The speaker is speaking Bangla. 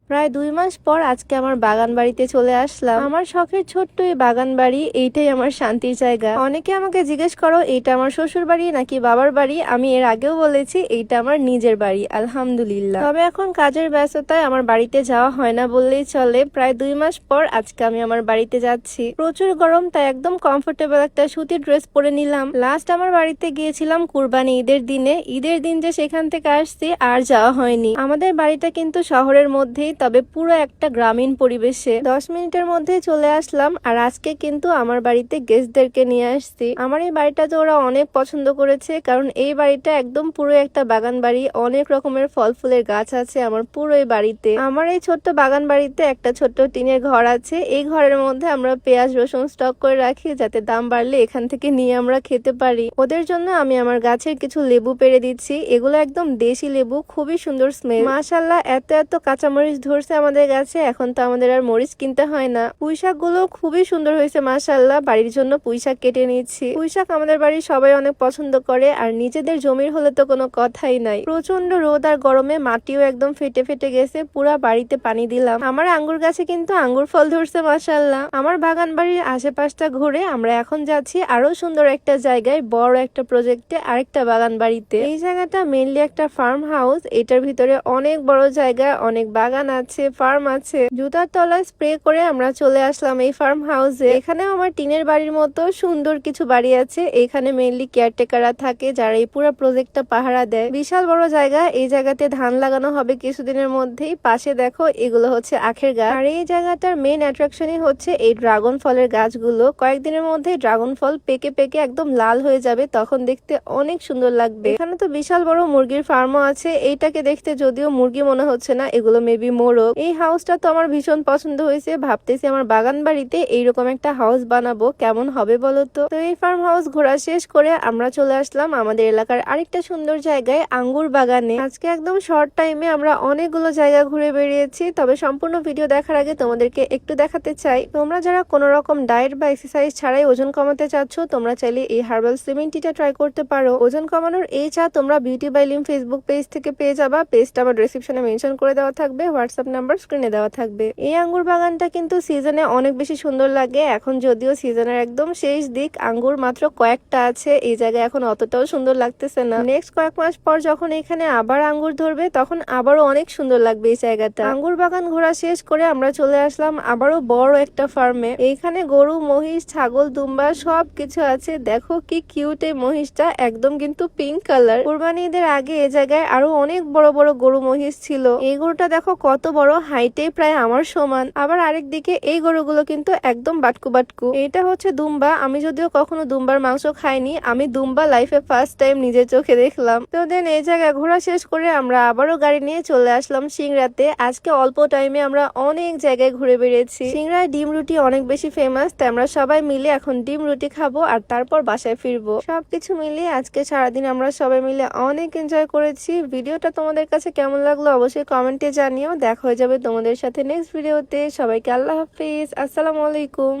প্রায় 2 মাস পর আজকে আমার বাগান বাড়িতে চলে আসলাম। আমার শখের ছোট্ট এই বাগান বাড়ি, এইটাই আমার শান্তির জায়গা। অনেকে আমাকে জিজ্ঞেস করো এইটা আমার শ্বশুর বাড়ি নাকি বাবার বাড়ি। আমি এর আগেও বলেছি এইটা আমার নিজের বাড়ি, আলহামদুলিল্লাহ। তবে এখন কাজের ব্যস্ততায় আমার বাড়িতে যাওয়া হয় না বললেই চলে। প্রায় 2 মাস পর আজকে আমি আমার বাড়িতে যাচ্ছি। প্রচুর গরম, তাই একদম কমফোর্টেবল একটা সুতির ড্রেস পরে নিলাম। লাস্ট আমার বাড়িতে গিয়েছিলাম কুরবানি ঈদের দিনে। ঈদের দিন যে সেখান থেকে আসছি আর যাওয়া হয়নি। আমাদের বাড়িটা কিন্তু শহরের মধ্যেই, তবে পুরো একটা গ্রামীণ পরিবেশে। 10 মিনিটের মধ্যে চলে আসলাম। আর আজকে কিন্তু আমার বাড়িতে গেস্টদেরকে নিয়ে আসছি। আমার এই বাড়িটা তো ওরা অনেক পছন্দ করেছে, কারণ এই বাড়িটা একদম পুরো একটা বাগান বাড়ি। অনেক রকমের ফল ফুলের গাছ আছে আমার পুরো এই বাড়িতে। আমার এই ছোট্ট বাগান বাড়িতে একটা ছোট্ট টিনের ঘর আছে। এই ঘরের মধ্যে আমরা পেঁয়াজ রসুন স্টক করে রাখি, যাতে দাম বাড়লে এখান থেকে নিয়ে আমরা খেতে পারি। ওদের জন্য আমি আমার গাছের কিছু লেবু পেড়ে দিচ্ছি। এগুলো একদম দেশি লেবু, খুবই সুন্দর স্মেল। মাশাআল্লাহ, এত এত কাঁচামরিচ ধরছে আমাদের গাছে। এখন তো আমাদের আর মরিচ কিনতে হয় না। পুঁইশাক গুলো খুবই সুন্দর হয়েছে মাশাআল্লাহ। বাড়ির জন্য পুঁইশাক কেটে নিচ্ছি। পুঁইশাক আমাদের বাড়ির সবাই অনেক পছন্দ করে, আর নিজেদের জমির হলে তো কোনো কথাই নাই। প্রচন্ড রোদ আর গরমে মাটিও একদম ফেটে ফেটে গেছে। পুরা বাড়িতে পানি দিলাম। আমার আঙ্গুর গাছে কিন্তু আঙ্গুর ফল ধরছে মাশাআল্লাহ। আমার বাগান বাড়ির আশেপাশটা ঘুরে আমরা এখন যাচ্ছি আরো সুন্দর একটা জায়গায়, বড় একটা প্রজেক্টে, আরেকটা বাগান বাড়িতে। এই জায়গাটা মেইনলি একটা ফার্ম হাউস। এটার ভিতরে অনেক বড় জায়গা, অনেক বাগান আছে, ফার্ম আছে। জুতার তলায় স্প্রে করে আমরা চলে আসলাম এই ফার্ম হাউসে। এখানেও আমার টিনের বাড়ির মতো সুন্দর কিছু বাড়ি আছে। এখানে মেইনলি কেয়ারটেকাররা থাকে, যারা এই পুরো প্রজেক্টটা পাহারা দেয়। বিশাল বড় জায়গা। এই জায়গাতে ধান লাগানো হবে কিছুদিনের মধ্যেই। পাশে দেখো এগুলো হচ্ছে আখের গাছ। আর এই জায়গাটার মেইন অ্যাট্রাকশনই হচ্ছে এই ড্রাগন ফলের গাছগুলো। কয়েকদিনের মধ্যে ড্রাগন ফল পেকে পেকে একদম লাল হয়ে যাবে, তখন দেখতে অনেক সুন্দর লাগবে। এখানে তো বিশাল বড় মুরগির ফার্মও আছে। এইটাকে দেখতে যদিও মুরগি মনে হচ্ছে না, এগুলো মেবি মোরগ। এই হাউসটা তো আমার ভীষণ পছন্দ হয়েছে। ভাবতেছি আমার বাগান বাড়িতে এইরকম একটা হাউস বানাবো, কেমন হবে বলতো। তো এই ফার্ম হাউস ঘোরা শেষ করে আমরা চলে আসলাম আমাদের এলাকার আরেকটা সুন্দর জায়গায়, আঙ্গুর বাগানে। আজকে একদম শর্ট টাইমে আমরা অনেকগুলো জায়গা ঘুরে বেরিয়েছি। তবে সম্পূর্ণ ভিডিও দেখার আগে তোমাদেরকে একটু দেখাতে চাই, তোমরা যারা কোনো রকম ডায়েট বা এক্সারসাইজ ছাড়াই ওজন কমাতে চাচ্ছ, তোমরা চাইলে এই হার্বাল স্লিমিং টিটা ট্রাই করতে পারো। ওজন কমানোর এই চা তোমরা বিউটি বাই লিম ফেসবুক পেজ থেকে পেয়ে যাবা। পেজটা আমার ডেসক্রিপশনে মেনশন করে দেওয়া থাকবে, হোয়াটসঅ্যাপ নাম্বার স্ক্রিনে দেওয়া থাকবে। এই আঙ্গুর বাগানটা কিন্তু সিজনে অনেক বেশি সুন্দর লাগে। এখন যদিও সিজনের একদম শেষ দিক, আঙ্গুর মাত্র কয়েকটা আছে। এই জায়গায় এখন অতটাও সুন্দর লাগতেছে না। নেক্সট কয়েক মাস পর যখন এখানে আবার আঙ্গুর ধরবে, তখন আবারও অনেক সুন্দর লাগবে এই জায়গাটা। আঙ্গুর বাগান ঘোরা শেষ করে আমরা চলে আসলাম আবারও বড় একটা ফার্মে। এইখানে গরু, মহিষ, ছাগল, দুম্বা সবকিছু আছে। দেখো কি কিউট এই মহিষটা, একদম কিন্তু পিঙ্ক কালার। কুরবানি ঈদের আগে এই জায়গায় আরো অনেক বড় বড় গরু মহিষ ছিল। এই গরুটা দেখো কত বড়, হাইটে প্রায় আমার সমান। আবার আরেকদিকে এই গরুগুলো কিন্তু একদম বাটকু বাটকু। এটা হচ্ছে দুম্বা। আমি যদিও কখনো দুম্বার মাংস খাইনি, আমি দুম্বা লাইফে ফার্স্ট টাইম নিজের চোখে দেখলাম। তো দেন এই জায়গায় ঘোরা শেষ করে আমরা আবারও গাড়ি নিয়ে চলে আসলাম সিংড়াতে। আজকে অল্প টাইমে আমরা অনেক জায়গায় ঘুরে বেরিয়েছি। সিংড়ায় ডিম রুটি অনেক বেশি ফেমাস, তাই আমরা সবাই মিলে এখন ডিম রুটি খাবো আর তারপর বাসায় ফিরবো। সবকিছু মিলিয়ে আজকে সারাদিন আমরা সবাই মিলে অনেক এনজয় করেছি। ভিডিওটা তোমাদের কাছে কেমন লাগলো অবশ্যই কমেন্টে জানিও। দেখা হয়ে যাবে তোমাদের সাথে নেক্সট ভিডিওতে। সবাইকে আল্লাহ হাফিজ, আসসালামু আলাইকুম।